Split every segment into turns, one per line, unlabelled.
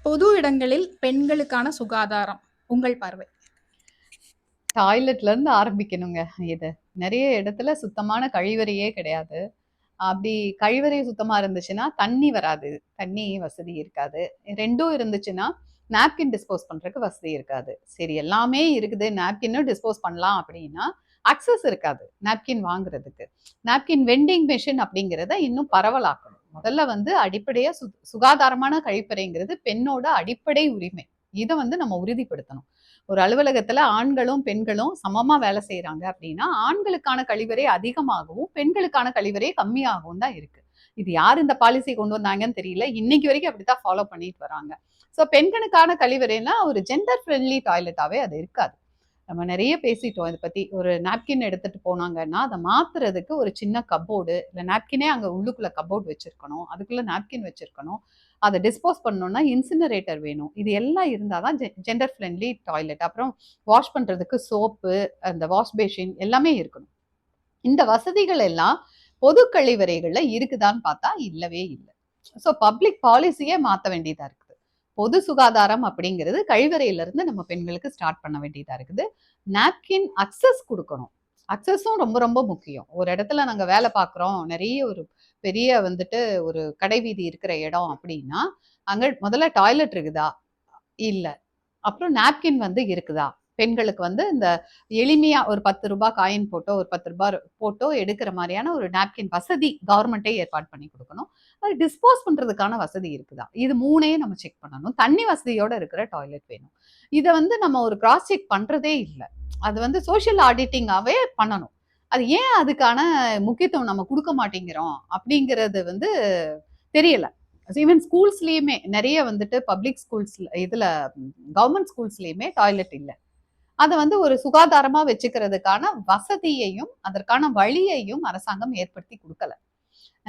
பொது இடங்களில் பெண்களுக்கான சுகாதாரம் உங்கள் பார்வை?
டாய்லெட்ல இருந்து ஆரம்பிக்கணுங்க. இது நிறைய இடத்துல சுத்தமான கழிவறையே கிடையாது. அப்படி கழிவறை சுத்தமா இருந்துச்சுன்னா தண்ணி வராது, தண்ணி வசதி இருக்காது. 2ம் இருந்துச்சுன்னா நாப்கின் டிஸ்போஸ் பண்றதுக்கு வசதி இருக்காது. சரி, எல்லாமே இருக்குது, நாப்கினும் டிஸ்போஸ் பண்ணலாம் அப்படின்னா அக்சஸ் இருக்காது நாப்கின் வாங்குறதுக்கு. நாப்கின் வெண்டிங் மெஷின் அப்படிங்கிறத இன்னும் பரவலாக்கணும். முதல்ல வந்து அடிப்படையா சுகாதாரமான கழிப்பறைங்கிறது பெண்ணோட அடிப்படை உரிமை. இதை வந்து நம்ம உறுதிப்படுத்தணும். ஒரு அலுவலகத்துல ஆண்களும் பெண்களும் சமமா வேலை செய்யறாங்க அப்படின்னா ஆண்களுக்கான கழிவறை அதிகமாகவும் பெண்களுக்கான கழிவறை கம்மியாகவும் தான் இருக்கு. இது யார் இந்த பாலிசி கொண்டு வந்தாங்கன்னு தெரியல, இன்னைக்கு வரைக்கும் அப்படித்தான் ஃபாலோ பண்ணிட்டு வராங்க. ஸோ பெண்களுக்கான கழிவறைனா ஒரு ஜெண்டர் ஃப்ரெண்ட்லி டாய்லெட்டாவே அது இருக்காது. நம்ம நிறைய பேசிட்டோம் இதை பத்தி. ஒரு நாப்கின் எடுத்துட்டு போனாங்கன்னா அதை மாத்துறதுக்கு ஒரு சின்ன கப்போர்டு, இல்லை நாப்கினே அங்கே உள்ளுக்குள்ள கப்போர்டு வச்சிருக்கணும், அதுக்குள்ள நாப்கின் வச்சிருக்கணும். அதை டிஸ்போஸ் பண்ணணும்னா இன்சினரேட்டர் வேணும். இது எல்லாம் இருந்தால் தான் ஜெண்டர் ஃப்ரெண்ட்லி டாய்லெட். அப்புறம் வாஷ் பண்ணுறதுக்கு சோப்பு, அந்த வாஷ் பேஷின் எல்லாமே இருக்கணும். இந்த வசதிகள் எல்லாம் பொது கழிவறைகளில் இருக்குதான்னு பார்த்தா இல்லவே இல்லை. ஸோ பப்ளிக் பாலிசியே மாற்ற வேண்டியதாக இருக்குது. பொது சுகாதாரம் அப்படிங்கிறது கழிவறையிலிருந்து நம்ம பெண்களுக்கு ஸ்டார்ட் பண்ண வேண்டியதாக இருக்குது. நாப்கின் அக்சஸ் கொடுக்கணும். அக்சஸும் ரொம்ப ரொம்ப முக்கியம். ஒரு இடத்துல நாங்கள் வேலை பார்க்குறோம், நிறைய ஒரு பெரிய வந்துட்டு ஒரு கடை வீதி இருக்கிற இடம் அப்படின்னா அங்கே முதல்ல டாய்லெட் இருக்குதா இல்லை, அப்புறம் நாப்கின் வந்து இருக்குதா, பெண்களுக்கு வந்து இந்த எளிமையா ஒரு 10 ரூபாய் காயின் போட்டோ, ஒரு 10 ரூபாய் போட்டோ எடுக்கிற மாதிரியான ஒரு நாப்கின் வசதி கவர்மெண்ட்டே ஏற்பாடு பண்ணி கொடுக்கணும். அது டிஸ்போஸ் பண்றதுக்கான வசதி இருக்குதா, இது 3ஐயும் நம்ம செக் பண்ணணும். தண்ணி வசதியோட இருக்கிற டாய்லெட் வேணும். இதை வந்து நம்ம ஒரு கிராஸ் செக் பண்றதே இல்லை. அது வந்து சோஷியல் ஆடிட்டிங்காவே பண்ணணும். அது ஏன் அதுக்கான முக்கியத்துவம் நம்ம கொடுக்க மாட்டேங்கிறோம் அப்படிங்கிறது வந்து தெரியல. ஈவன் ஸ்கூல்ஸ்லயுமே நிறைய வந்துட்டு பப்ளிக் ஸ்கூல்ஸ், இதுல கவர்மெண்ட் ஸ்கூல்ஸ்லயுமே டாய்லெட் இல்லை. அதை வந்து ஒரு சுகாதாரமா வச்சுக்கிறதுக்கான வசதியையும் அதற்கான வழியையும் அரசாங்கம் ஏற்படுத்தி கொடுக்கல.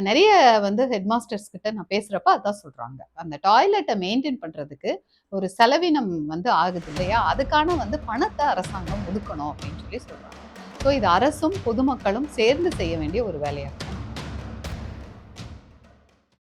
நிறைய வந்து ஹெட் மாஸ்டர்ஸ் கிட்ட நான் பேசுறப்ப அதான் சொல்றாங்க, அந்த டாய்லெட்டை மெயின்டைன் பண்றதுக்கு ஒரு செலவினம் வந்து ஆகுது இல்லையா, அதுக்கான வந்து பணத்தை அரசாங்கம் ஒதுக்கணும் அப்படின்னு சொல்லி சொல்றாங்க. ஸோ இது அரசும் பொதுமக்களும் சேர்ந்து செய்ய வேண்டிய ஒரு வேலையாகும்.